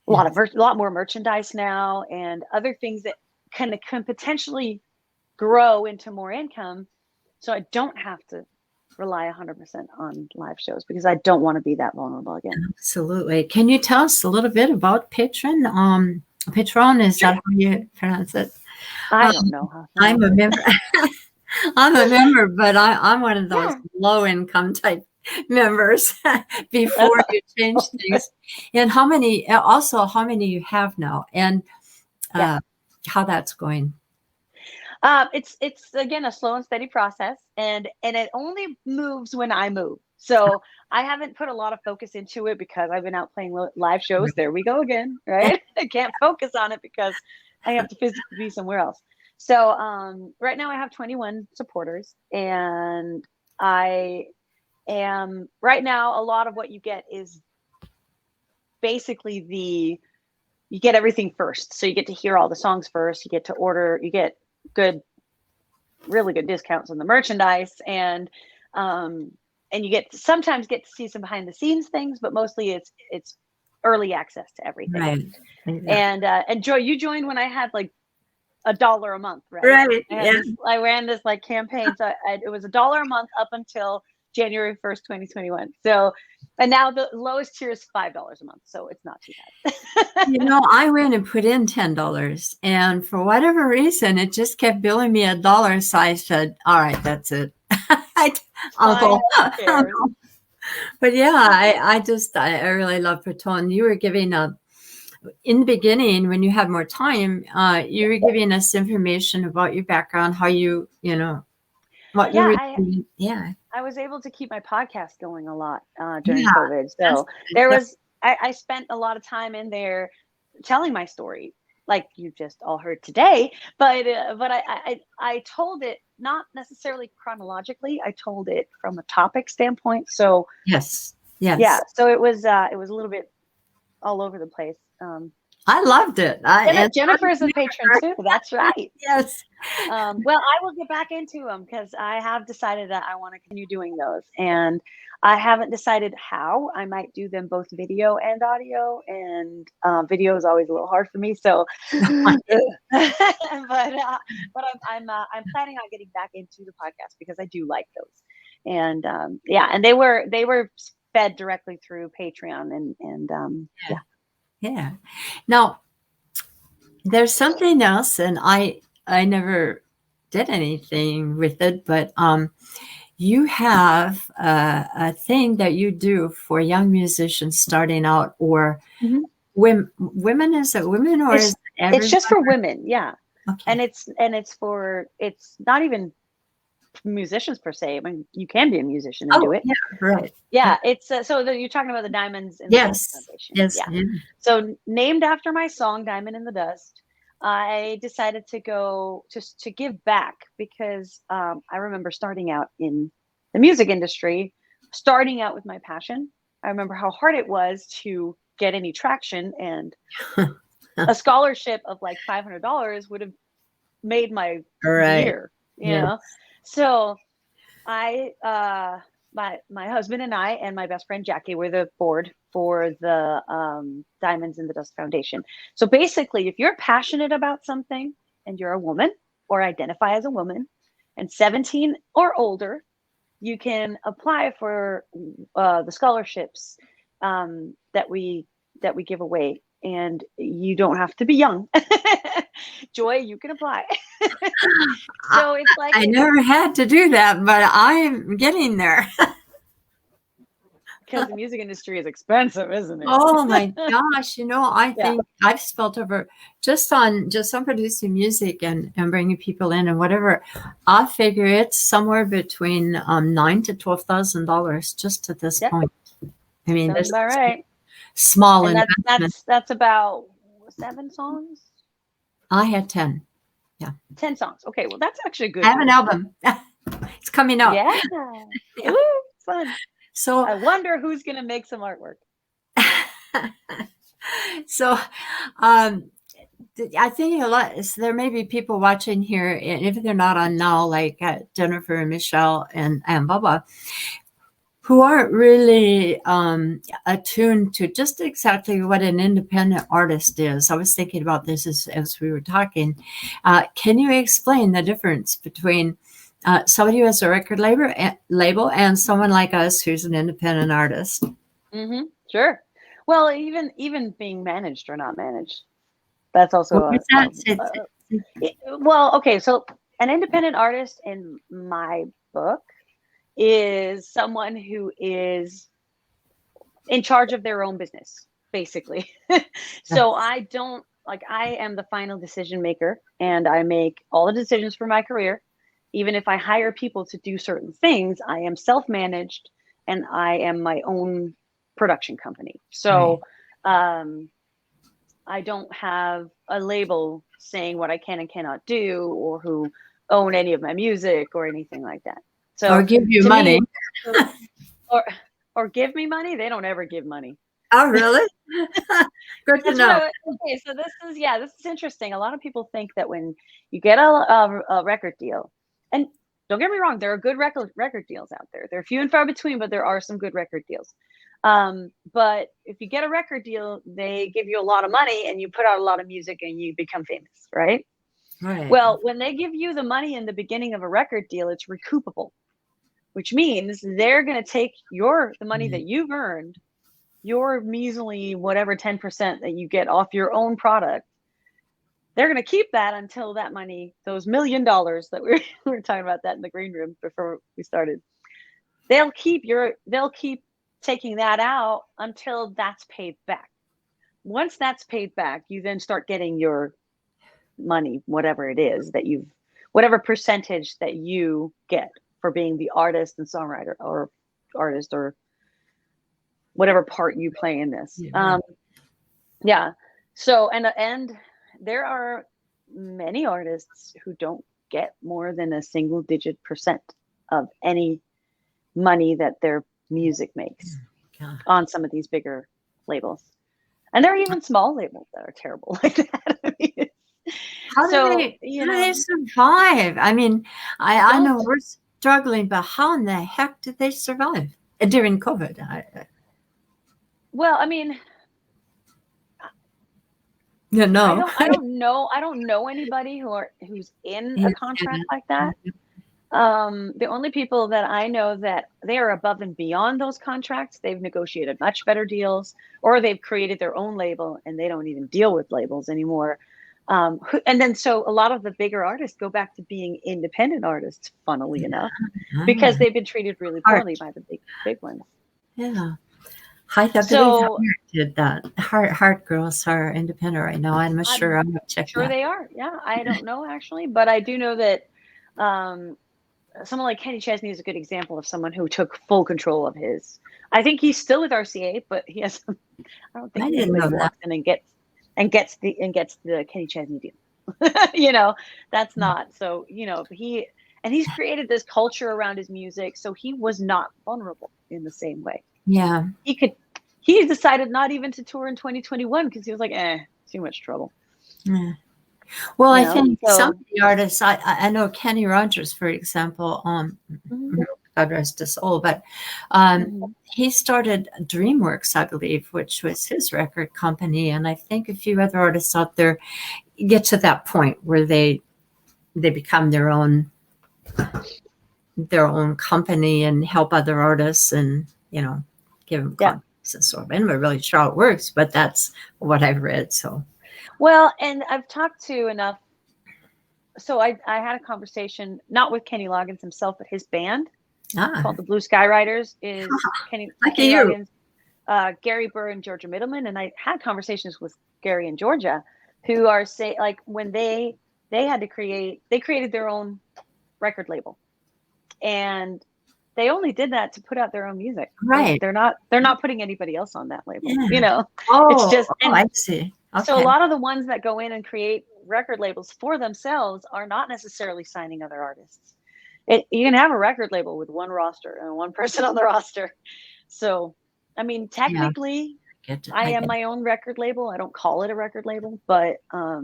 lot more merchandise now, and other things that can potentially grow into more income, so I don't have to rely 100% on live shows, because I don't want to be that vulnerable again. Absolutely. Can you tell us a little bit about Patreon? Patreon, is that how you pronounce it? I don't know. I'm a member. I'm a member, but I'm one of those low income type members before you change things. And how many you have now, and how that's going? It's again a slow and steady process, and it only moves when I move. So I haven't put a lot of focus into it because I've been out playing live shows. There we go again, right? I can't focus on it because I have to physically be somewhere else. So right now I have 21 supporters, and I am right now, a lot of what you get is basically you get everything first. So you get to hear all the songs first, you get to order, you get really good discounts on the merchandise, and you sometimes get to see some behind the scenes things, but mostly it's early access to everything. Right. And Joy, you joined when I had like $1 a month, right? Right. I ran this like campaign, so it was $1 a month up until January 1st, 2021. So, and now the lowest tier is $5 a month, so it's not too bad. I went and put in $10, and for whatever reason, it just kept billing me $1. So I said, "All right, that's it. I'll go." But yeah, I really love Patreon. You were giving in the beginning, when you had more time, you were giving us information about your background, how you what you were doing. I was able to keep my podcast going a lot during COVID. So I spent a lot of time in there telling my story, like you just all heard today. But I told it not necessarily chronologically. I told it from a topic standpoint. So Yes. yeah, Yes. so it was a little bit all over the place. I loved it. Jennifer is a patron too. That's right. Yes. Well, I will get back into them because I have decided that I want to continue doing those, and I haven't decided how. I might do them both video and audio, and video is always a little hard for me. So, I'm planning on getting back into the podcast because I do like those, and and they were fed directly through Patreon, and yeah. Yeah. Now, there's something else, and I never did anything with it, but you have a thing that you do for young musicians starting out, or women. Is it women, or is it everybody? It's just for women, yeah. Okay. And it's not even musicians per se. I mean, you can be a musician and do it. Yeah, right. Yeah, it's so you're talking about the Diamonds in the Dust Foundation. Yes. Yeah. So named after my song "Diamond in the Dust," I decided to go just to give back because I remember starting out in the music industry, starting out with my passion. I remember how hard it was to get any traction, and a scholarship of like $500 would have made my year. You know, so I my husband and I and my best friend Jackie were the board for the Diamonds in the Dust Foundation. So basically, if you're passionate about something and you're a woman or identify as a woman and 17 or older, you can apply for the scholarships that we give away, and you don't have to be young. Joy, you can apply. So it's like I never had to do that, but I'm getting there. Because the music industry is expensive, isn't it? Oh my gosh! I think I've spent over just on producing music and bringing people in and whatever. I figure it's somewhere between $9,000 to $12,000 just at this point. I mean, that's about right. Small and investment. That's about 7 songs. I had 10. Yeah, 10 songs. Okay, well that's actually good. I have an album. It's coming out. Yeah. Ooh, fun. So I wonder who's going to make some artwork. So, I think a lot. There may be people watching here, and if they're not on now, like Jennifer and Michelle and Bubba, who aren't really attuned to just exactly what an independent artist is. I was thinking about this as we were talking. Can you explain the difference between somebody who has a record label and someone like us who's an independent artist? Mm-hmm. Sure. Well, even being managed or not managed, that's also well, okay. So an independent artist in my book is someone who is in charge of their own business, basically. So I am the final decision maker, and I make all the decisions for my career. Even if I hire people to do certain things, I am self-managed and I am my own production company. So I don't have a label saying what I can and cannot do, or who own any of my music or anything like that. So, or give you money. Or give me money. They don't ever give money. Oh, really? Good to know. Okay, so this is interesting. A lot of people think that when you get a record deal, and don't get me wrong, there are good record deals out there. They're few and far between, but there are some good record deals. But if you get a record deal, they give you a lot of money and you put out a lot of music and you become famous, right? Right. Well, when they give you the money in the beginning of a record deal, it's recoupable, which means they're going to take the money that you've earned, your measly whatever 10% that you get off your own product. They're going to keep that until that money, those $1 million that we were talking about that in the green room before we started. They'll keep taking that out until that's paid back. Once that's paid back, you then start getting your money, whatever it is whatever percentage that you get for being the artist and songwriter or artist or whatever part you play in this. So, and there are many artists who don't get more than a single digit % of any money that their music makes God. on some of these bigger labels. And there are even small labels that are terrible like that. I mean, How do so, they how do they survive? I mean, I know don't we're struggling, but how in the heck did they survive during COVID? well, I mean, You I know, don't know anybody who's in a contract like that. The only people that I know that they are above and beyond those contracts, they've negotiated much better deals, or they've created their own label and they don't even deal with labels anymore. And then so a lot of the bigger artists go back to being independent artists, funnily enough, because they've been treated really poorly by the big ones. Yeah. I believe So Heart did that. Heart Girls are independent right now. I'm sure I'm gonna check sure that. they are. Yeah, I don't know actually, but I do know that someone like Kenny Chesney is a good example of someone who took full control of his. I think he's still with RCA, but he has. I don't think I didn't anybody know that. walks in and gets the Kenny Chesney deal. That's not so. He's created this culture around his music, so he was not vulnerable in the same way. Yeah. He decided not even to tour in 2021 because he was like, too much trouble. Yeah. Well, I think some So of the artists, I know Kenny Rogers, for example, God rest his soul, but he started DreamWorks, I believe, which was his record company. And I think a few other artists out there get to that point where they become their own company and help other artists and, give them contracts and so on. I'm not really sure how it works, but that's what I've read. So. Well, and I've talked to enough. So I had a conversation, not with Kenny Loggins himself, but his band called the Blue Sky Riders is Kenny Loggins, Gary Burr and Georgia Middleman. And I had conversations with Gary and Georgia who are when they created their own record label and they only did that to put out their own music. Right. They're not putting anybody else on that label, it's just, I see. Okay. So a lot of the ones that go in and create record labels for themselves are not necessarily signing other artists. You can have a record label with one roster and one person on the roster. So, I mean, technically, I am my own record label. I don't call it a record label, but I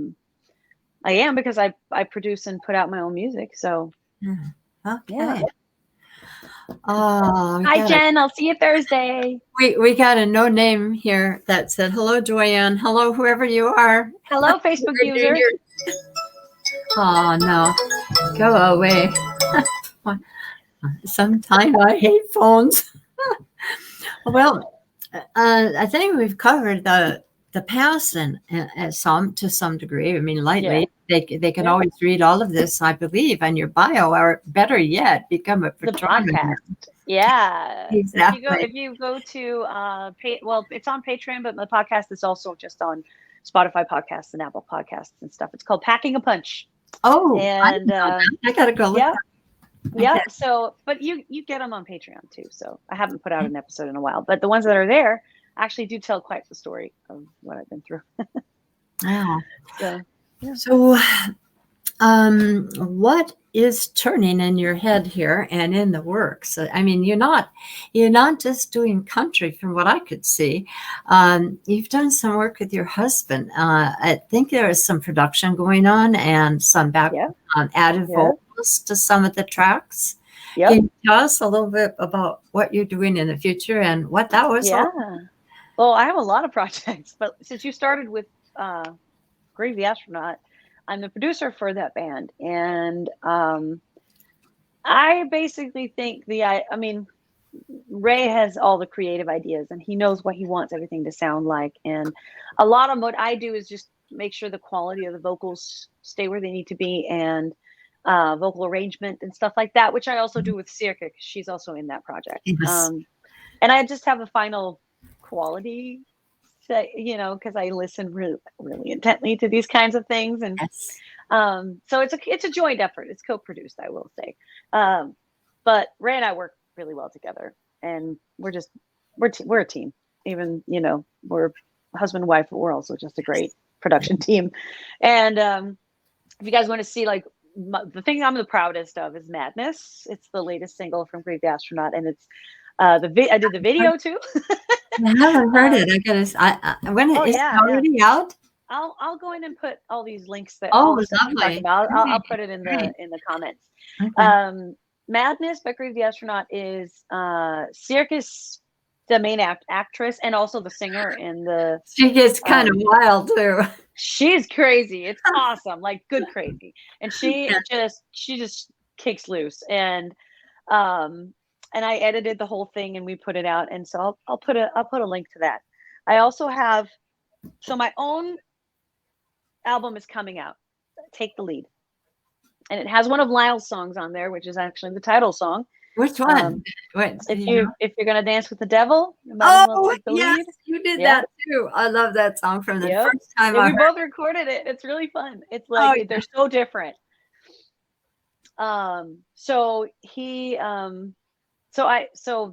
am because I produce and put out my own music. So, okay. Yeah. Oh, hi Jen, I'll see you Thursday. We got a no name here that said, hello, Joanne. Hello, whoever you are. Hello, Facebook user. Oh, no. Go away. Sometimes I hate phones. Well, I think we've covered the past and to some degree. I mean, lightly. Yeah. They can always read all of this, I believe, on your bio, or better yet, become a patron. The podcast. Yeah. Exactly. If you go to it's on Patreon, but the podcast is also just on Spotify podcasts and Apple podcasts and stuff. It's called Packing a Punch. Oh, and I gotta go look. Yeah. Okay. So, but you get them on Patreon too. So I haven't put out an episode in a while, but the ones that are there actually do tell quite the story of what I've been through. Wow. So, what is turning in your head here and in the works? I mean, you're not just doing country from what I could see. You've done some work with your husband. I think there is some production going on and some added vocals to some of the tracks. Can you tell us a little bit about what you're doing in the future and what that was? Well, I have a lot of projects, but since you started with Grave the Astronaut, I'm the producer for that band. And I basically think Ray has all the creative ideas and he knows what he wants everything to sound like. And a lot of what I do is just make sure the quality of the vocals stay where they need to be and vocal arrangement and stuff like that, which I also do with Circa because she's also in that project. Yes. And I just have a final quality, because I listen really, really intently to these kinds of things. And so it's a joint effort. It's co-produced, I will say. But Ray and I work really well together and we're a team. Even, we're husband and wife, but we're also just a great production team. And if you guys want to see like the thing I'm the proudest of is Madness. It's the latest single from Grave the Astronaut, and it's I did the video too. I haven't heard it. I gotta. When Oh, is it yeah, already out? I'll go in and put all these links that Oh, all the stuff I'm talking lovely. about. I'll Great, put it in great. the comments. Okay. Madness by Grave the Astronaut is Circus, the main actress, and also the singer in the. She gets kind of wild too. She's crazy. It's awesome, like good crazy, and Yeah. she just kicks loose. And I edited the whole thing and we put it out. And so I'll put a link to that. I also have, so my own album is coming out, Take the Lead, and it has one of Lyle's songs on there, which is actually the title song. Which one? What? If you're gonna dance with the devil, you might as well Oh, take the yes, lead. you did Yep. that too. I love that song from the Yep. first time Yeah, I we heard. both recorded it. It's really fun. It's like they're so different. So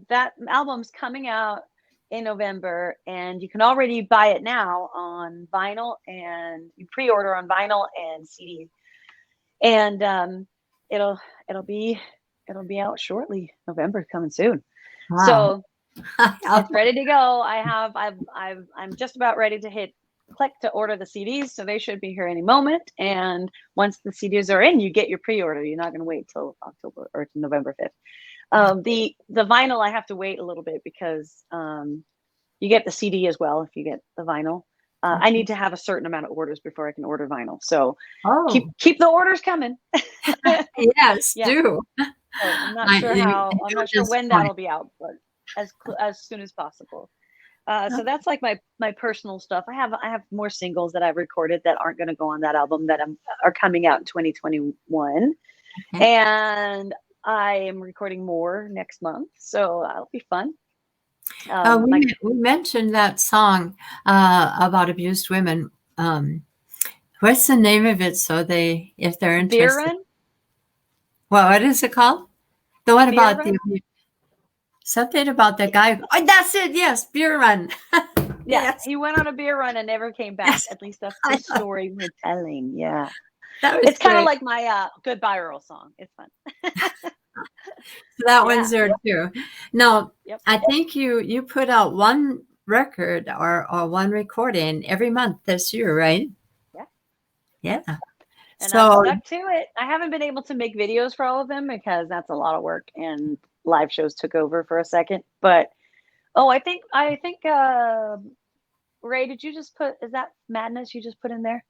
that album's coming out in November, and you can already buy it now on vinyl, and you pre-order on vinyl and CD, and it'll be out shortly. November coming soon. Wow. So it's ready to go. I'm just about ready to click to order the CDs, so they should be here any moment. And once the CDs are in, you get your pre-order. You're not going to wait till October or November 5th. The vinyl, I have to wait a little bit because you get the CD as well if you get the vinyl. I need to have a certain amount of orders before I can order vinyl. So keep the orders coming. Yes, Yeah. do. So I'm not sure when that'll be out, but as soon as possible. So that's like my personal stuff. I have more singles that I've recorded that aren't going to go on that album that are coming out in 2021. Okay. And I am recording more next month, so that'll be fun. We mentioned that song about abused women. What's the name of it? So if they're interested. Beer Run? Well, what is it called? The one Beer about Run? something about the guy. Oh, that's it. Yes, Beer Run. Yeah, Yes. he went on a beer run and never came back. Yes. At least that's the story we're telling. Yeah, it's kind of like my Goodbye Earl song. It's fun. So that one's there too. Now, I think you put out one record or one recording every month this year, right? Yeah. And I'm stuck to it. I haven't been able to make videos for all of them because that's a lot of work, and live shows took over for a second. But I think Ray, did you just is that Madness you just put in there?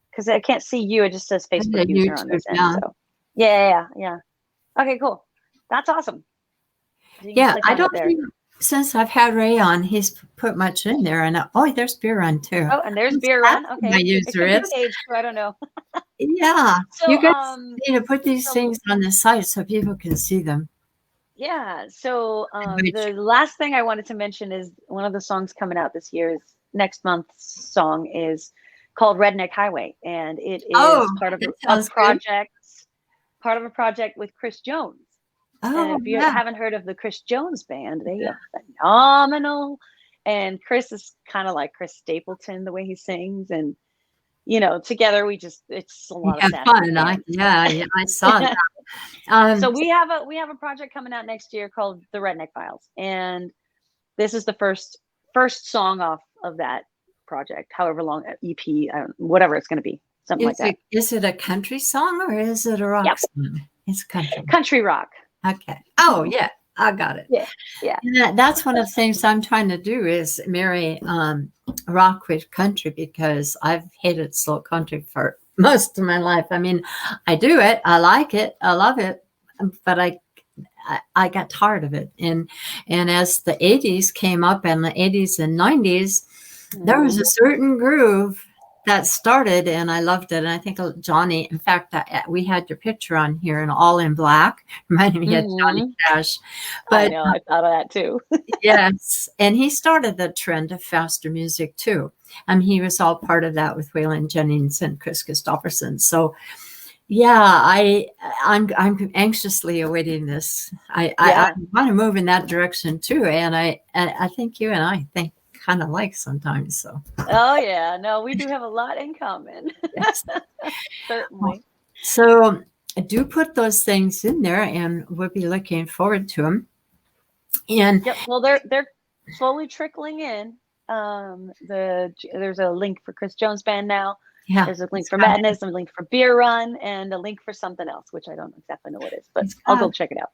Because I can't see you. It just says Facebook user on this end. So yeah. Okay, cool. That's awesome. Yeah, I don't think since I've had Ray on, he's put much in there. And there's Beer Run too. Oh, and there's Beer Run. Okay, my user is. Age, I don't know. Yeah, so, you guys need to put these things on the site so people can see them. Yeah. So the last thing I wanted to mention is one of the songs coming out this year is next month's song is called Redneck Highway, and it is part of a project with Chris Jones. And if you haven't heard of the Chris Jones Band, they are phenomenal. And Chris is kind of like Chris Stapleton, the way he sings, and together it's a lot of fun. I saw that. So we have a project coming out next year called The Redneck Files, and this is the first song off of that project. However long EP, whatever it's going to be, something like that. Is it a country song or is it a rock song? It's country rock. Okay. Oh yeah, I got it. Yeah. And that's one of the things I'm trying to do is marry rock with country, because I've hated slow country for most of my life. I mean, I do it, I like it, I love it, but I got tired of it. And as the 80s came up, and the 80s and 90s, there was a certain groove that started, and I loved it. And I think Johnny, in fact, we had your picture on here and all in black, reminded me of Johnny Cash. But I know, I thought of that too. Yes, and he started the trend of faster music too. He was all part of that with Waylon Jennings and Chris Christopherson. So yeah, I'm anxiously awaiting this. I want to move in that direction too, and I think you and I think kind of like sometimes. So, Oh yeah, no, we do have a lot in common. yes. Certainly. So I do put those things in there, and we'll be looking forward to them. And Yep. Well, they're slowly trickling in. There's a link for Chris Jones Band now. yeah, There's a link it's for got- Madness, a link for Beer Run, and a link for something else, which I don't exactly know what it is, but It's I'll go got- check it out.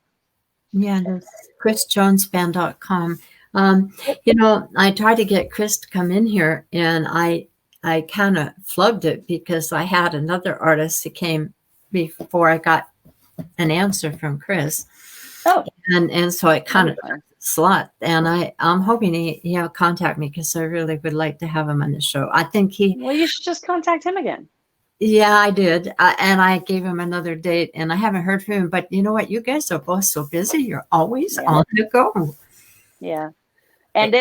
yeah, that's chrisjonesband.com. Yep. You know, I tried to get Chris to come in here, and I kind of flubbed it because I had another artist that came before I got an answer from Chris. Oh, And so I kind of that'd be fun. slot, and I'm hoping he'll contact me because I really would like to have him on the show. I think Well, you should just contact him again. yeah, I did, and I gave him another date, and I haven't heard from him. But you know what? You guys are both so busy. You're always Yeah. on the go. Yeah. And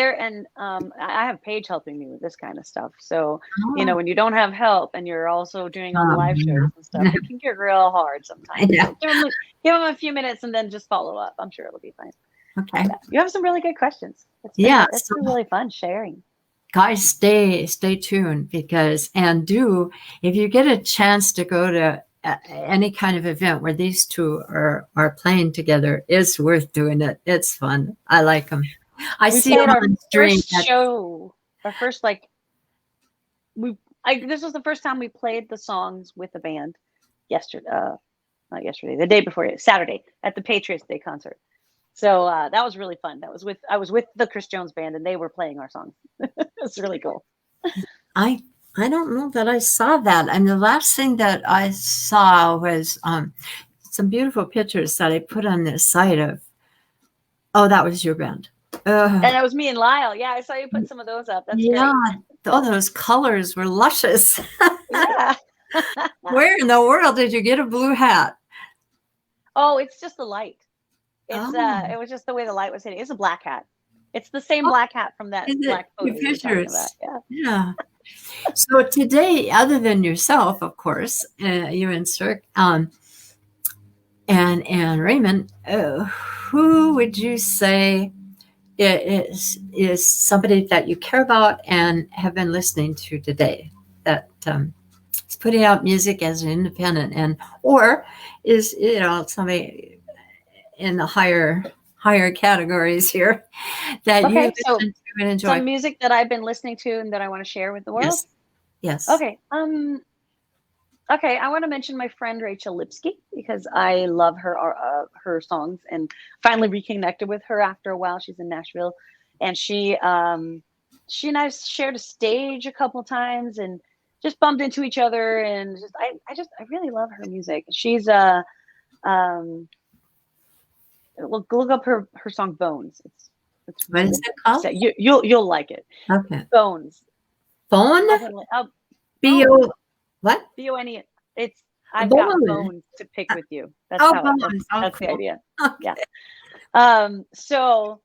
I have Paige helping me with this kind of stuff. So, Oh, when you don't have help and you're also doing all the live yeah. shows and stuff, it can get real hard sometimes. Yeah. So give him a few minutes and then just follow up. I'm sure it'll be fine. Okay, Yeah. You have some really good questions. Yeah, It's so- been really fun sharing. guys, stay tuned because if you get a chance to go to any kind of event where these two are playing together, it's worth doing it. It's fun. I like them. I We see played them our on stream. first show. Our first this was the first time we played the songs with the band yesterday. Not yesterday, the day before, Saturday at the Patriots Day concert. So that was really fun. I was with the Chris Jones Band, and they were playing our songs. It's really cool. I don't know that I saw that. And the last thing that I saw was some beautiful pictures that I put on the site of. Oh, that was your band. And that was me and Lyle. Yeah, I saw you put some of those up. That's yeah. great. Oh, those colors were luscious. Yeah. Where in the world did you get a blue hat? Oh, it's just the light. It's Oh. it was just the way the light was hitting. It's a black hat. It's the same black hat from that Is it black photo your you were talking pictures? about. Yeah. Yeah. So today, other than yourself, of course, you and Cirque, and Raymond, who would you say is somebody that you care about and have been listening to today that is putting out music as an independent, and or is somebody in the higher categories here that you Okay, so listen to and enjoy? some music that I've been listening to and that I want to share with the world. Yes. Okay. Okay, I want to mention my friend Rachel Lipsky because I love her songs and finally reconnected with her after a while. She's in Nashville, and she and I shared a stage a couple times and just bumped into each other, and I really love her music. She's look up her song Bones. It's What is it called? you'll like it. Okay. Bones. Phone? Bones. B-O what? B-O-N-E. I've got Bones. bones to pick with you. That's Oh, how bones. that's the cool. idea. Okay. Yeah. So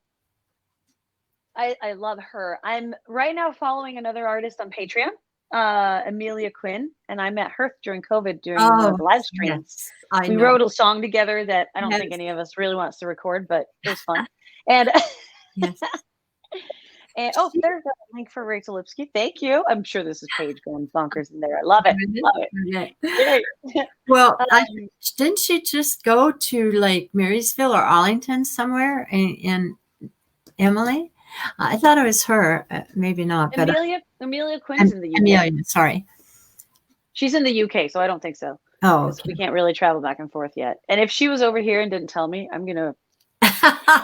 I love her. I'm right now following another artist on Patreon, Amelia Quinn, and I met her during COVID during one of the live streams. Yes, I We know. wrote a song together that I don't think Yes. any of us really wants to record, but it was fun. And Yes. and there's a link for Rachel Lipsky. Thank you. I'm sure this is Paige going bonkers in there. I love it. Love it. Okay. Yay. Well, didn't she just go to like Marysville or Arlington somewhere in Emily? I thought it was her. Maybe not. But Amelia Quinn's in the UK. Amelia, sorry. She's in the UK, so I don't think so. Oh, 'Cause we can't really travel back and forth yet. And if she was over here and didn't tell me, I'm gonna.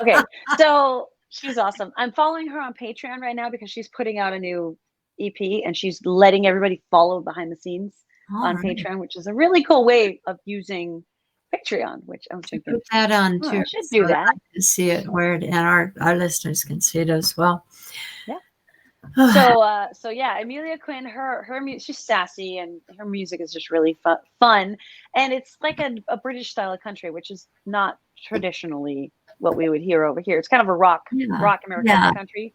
Okay, so she's awesome. I'm following her on Patreon right now because she's putting out a new EP and she's letting everybody follow behind the scenes on Patreon, which is a really cool way of using Patreon. Which I'm thinking, put that on oh, too. I should do so that. I can see it and our listeners can see it as well. Yeah. So yeah, Amelia Quinn, her she's sassy and her music is just really fun, and it's like a British style of country, which is not traditionally what we would hear over here. It's kind of a rock American country,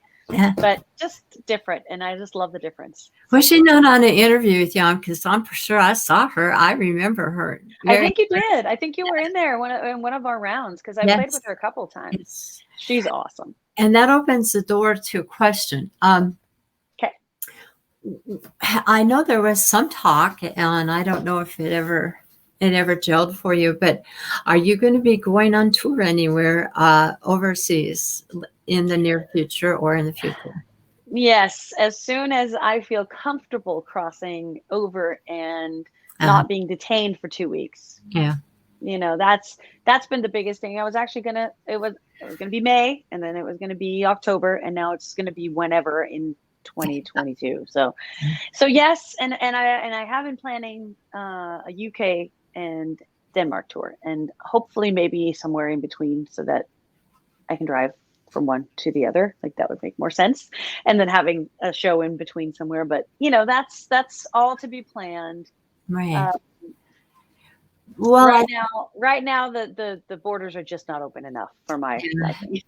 but just different, and I just love the difference. Was she not on an interview with you? Because I'm sure I saw her. I remember her. I think you did. I think you were in there in one of our rounds because I played with her a couple times. Yes. She's awesome. And that opens the door to a question. I know there was some talk, and I don't know if it ever gelled for you, but are you going to be going on tour anywhere overseas in the near future or in the future? Yes, as soon as I feel comfortable crossing over and Uh, not being detained for 2 weeks. yeah. That's been the biggest thing. I was actually gonna it was gonna be May, and then it was gonna be October, and now it's gonna be whenever in 2022. So yes, and I have been planning a UK and Denmark tour, and hopefully maybe somewhere in between, so that I can drive from one to the other. Like that would make more sense, and then having a show in between somewhere. But that's all to be planned. Right. Uh, Well, right now, the borders are just not open enough for my liking.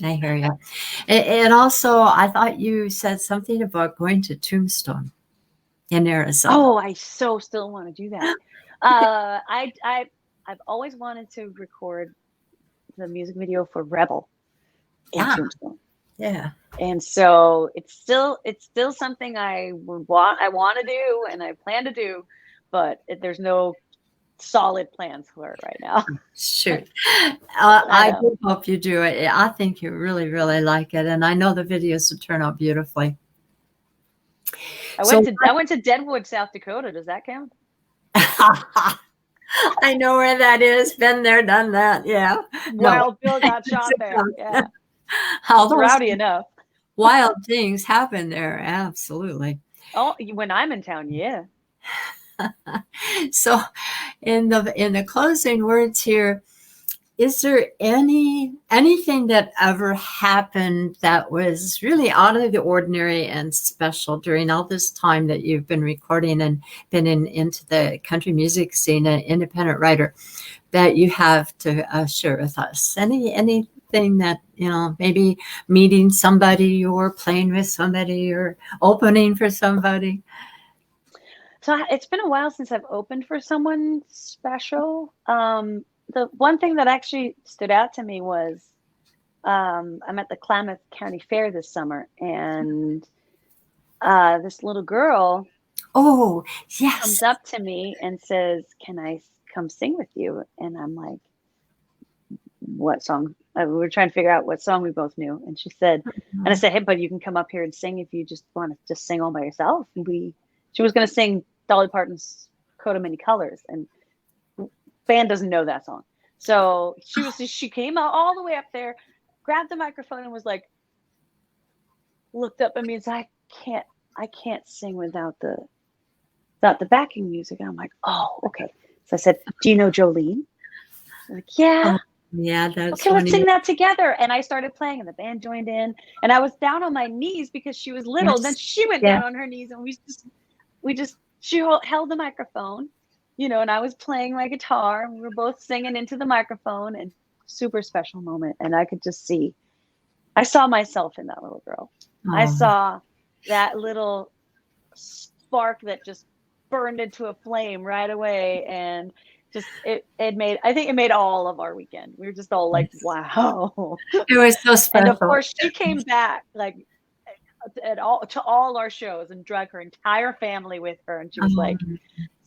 I hear you. And also, I thought you said something about going to Tombstone in Arizona. Oh, I so still want to do that. I've always wanted to record the music video for Rebel in Ah, Tombstone. yeah. And so it's still something I want to do and I plan to do, but there's no solid plans for it right now. Shoot. I I know. do hope you do it. I think you really, really like it. And I know the videos will turn out beautifully. I So went to Deadwood, South Dakota. Does that count? I know where that is. Been there, done that. Yeah. No. Wild Bill got shot there. Yeah. All It's those rowdy enough. wild things happen there. Absolutely. Oh, when I'm in town, yeah. So in the closing words here, is there anything that ever happened that was really out of the ordinary and special during all this time that you've been recording and been into the country music scene, an independent writer, that you have to share with us? Anything that, maybe meeting somebody or playing with somebody or opening for somebody? So it's been a while since I've opened for someone special. The one thing that actually stood out to me was I'm at the Klamath County Fair this summer, and this little girl Oh, yes. comes up to me and says, "Can I come sing with you?" And I'm like, "What song?" We were trying to figure out what song we both knew, and she said, and I said, "Hey, but you can come up here and sing if you just want to just sing all by yourself." And she was going to sing Dolly Parton's "Coat of Many Colors," and band doesn't know that song. So she came out all the way up there, grabbed the microphone, and was like, looked up at me and said, I can't sing without the backing music. And I'm like, oh, okay. So I said, do you know Jolene? I'm like, yeah. Oh, yeah, that's Okay, let's funny. sing that together. And I started playing, and the band joined in. And I was down on my knees because she was little. Yes. Then she went Yeah. down on her knees, and she held the microphone, and I was playing my guitar, and we were both singing into the microphone, and super special moment. And I could just I saw myself in that little girl. I Oh, saw that little spark that just burned into a flame right away, and just I think it made all of our weekend. We were just all like, wow. it was so And special. of course she came back like to all our shows and dragged her entire family with her, and she was like,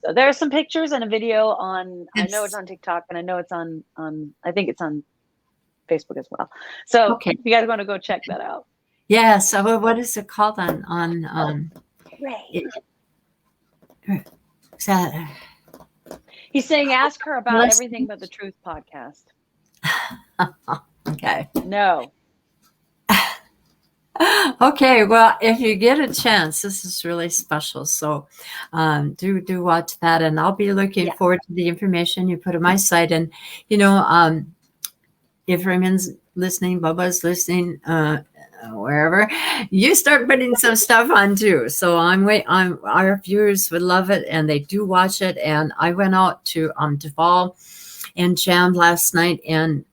so there's some pictures and a video on, I know it's on TikTok, and I know it's on I think it's on Facebook as well. So Okay. if you guys want to go check that out. Yeah. So what is it called on Ray. is that? He's saying, ask her about Listen. Everything But the Truth podcast. Okay. No. Okay. Well, if you get a chance, this is really special. So do watch that, and I'll be looking forward to the information you put on my site. And if Raymond's listening, Bubba's listening, wherever, you start putting some stuff on too. So our viewers would love it, and they do watch it. And I went out to Duval and jammed last night, and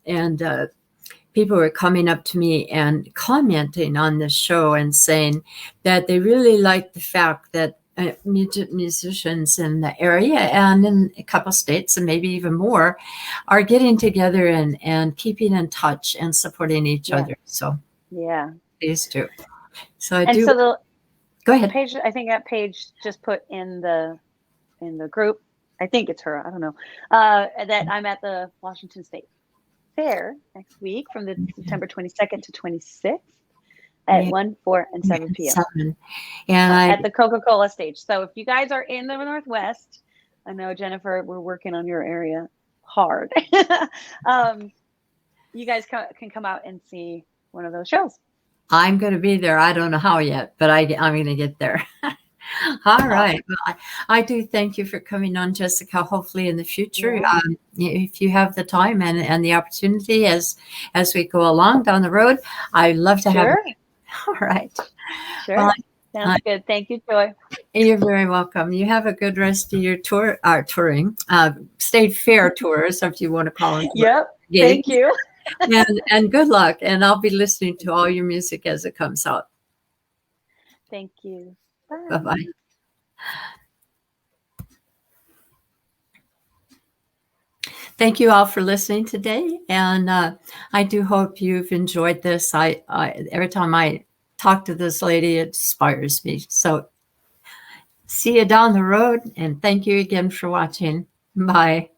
people were coming up to me and commenting on the show and saying that they really liked the fact that musicians in the area and in a couple states and maybe even more are getting together and keeping in touch and supporting each other. So yeah, these two. So Go ahead. Paige, I think that Paige just put in the group. I think it's her. I don't know. That I'm at the Washington State Fair next week from the September 22nd to 26th at 1, 4, and 7 p.m. 7. And at the Coca-Cola stage. So if you guys are in the Northwest, I know, Jennifer, we're working on your area hard. You guys can come out and see one of those shows. I'm going to be there. I don't know how yet, but I'm going to get there. All right. Well, I do thank you for coming on, Jessica. Hopefully in the future, if you have the time and the opportunity as we go along down the road, I'd love to have you. All right. Sure. Well, sounds good. Thank you, Joy. You're very welcome. You have a good rest of your touring, state fair tours, if you want to call it. Yep. Thank you. and good luck. And I'll be listening to all your music as it comes out. Thank you. Bye. Bye-bye. Thank you all for listening today. And I do hope you've enjoyed this. I every time I talk to this lady, it inspires me. So see you down the road. And thank you again for watching. Bye.